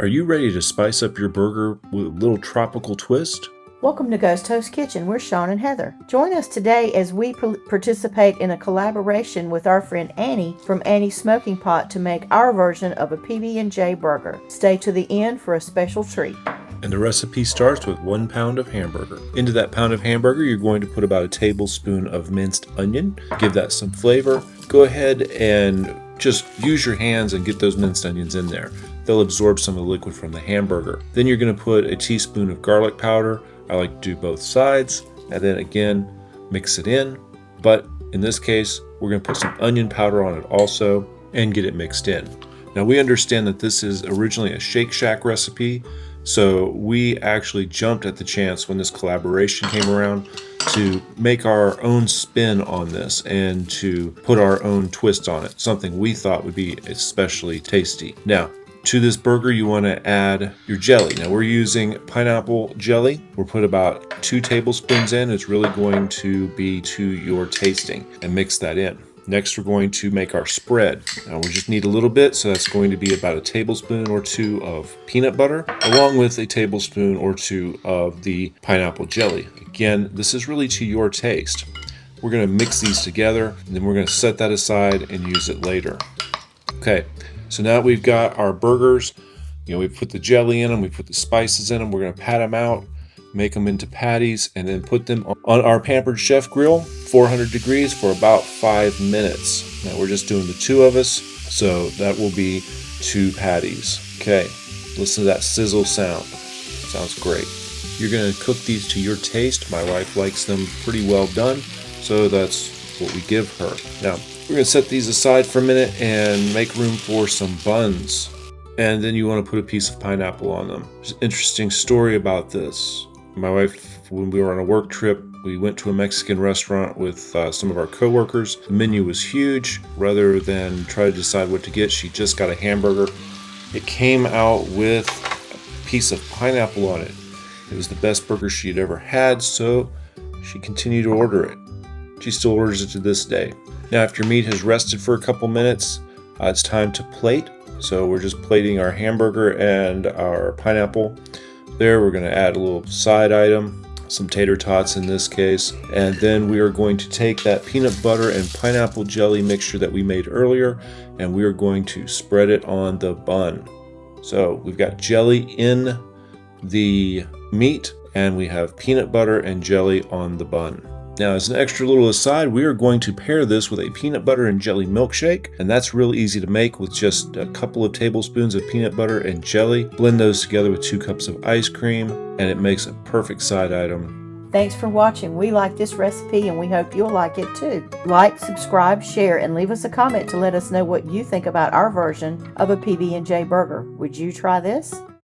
Are you ready to spice up your burger with a little tropical twist? Welcome to Ghost Host Kitchen. We're Sean and Heather. Join us today as we participate in a collaboration with our friend Annie from Annie's Smoking Pot to make our version of a pb&j burger. Stay to the end for a special treat. And the recipe starts with 1 pound of hamburger. Into that pound of hamburger, you're going to put about a tablespoon of minced onion. Give that some flavor. Go ahead and just use your hands and get those minced onions in there. They'll absorb some of the liquid from the hamburger. Then you're going to put a teaspoon of garlic powder. I like to do both sides, and then again mix it in. But in this case, we're going to put some onion powder on it also and get it mixed in. Now we understand that this is originally a Shake Shack recipe, so we actually jumped at the chance when this collaboration came around to make our own spin on this and to put our own twist on it, something we thought would be especially tasty. Now, to this burger, you want to add your jelly. Now we're using pineapple jelly. We'll put about 2 tablespoons in. It's really going to be to your tasting, and mix that in. Next, we're going to make our spread. Now we just need a little bit, so that's going to be about a tablespoon or 2 of peanut butter, along with a tablespoon or 2 of the pineapple jelly. Again, this is really to your taste. We're going to mix these together, and then we're going to set that aside and use it later. Okay. So now we've got our burgers, we put the jelly in them, we put the spices in them, we're going to pat them out, make them into patties, and then put them on our Pampered Chef grill, 400 degrees for about 5 minutes. Now we're just doing the 2 of us, so that will be 2 patties. Okay, listen to that sizzle sound. Sounds great. You're going to cook these to your taste. My wife likes them pretty well done, so that's what we give her. Now, we're going to set these aside for a minute and make room for some buns. And then you want to put a piece of pineapple on them. There's an interesting story about this. My wife, when we were on a work trip, we went to a Mexican restaurant with some of our coworkers. The menu was huge. Rather than try to decide what to get, she just got a hamburger. It came out with a piece of pineapple on it. It was the best burger she had ever had, so she continued to order it. She still orders it to this day. Now, after your meat has rested for a couple minutes, it's time to plate. So we're just plating our hamburger and our pineapple. There, we're going to add a little side item, some tater tots in this case. And then we are going to take that peanut butter and pineapple jelly mixture that we made earlier, and we are going to spread it on the bun. So we've got jelly in the meat, and we have peanut butter and jelly on the bun. Now, as an extra little aside, we are going to pair this with a peanut butter and jelly milkshake, and that's real easy to make with just a couple of tablespoons of peanut butter and jelly. Blend those together with 2 cups of ice cream, and it makes a perfect side item. Thanks for watching. We like this recipe, and we hope you'll like it too. Like, subscribe, share, and leave us a comment to let us know what you think about our version of a pb&j burger. Would you try this?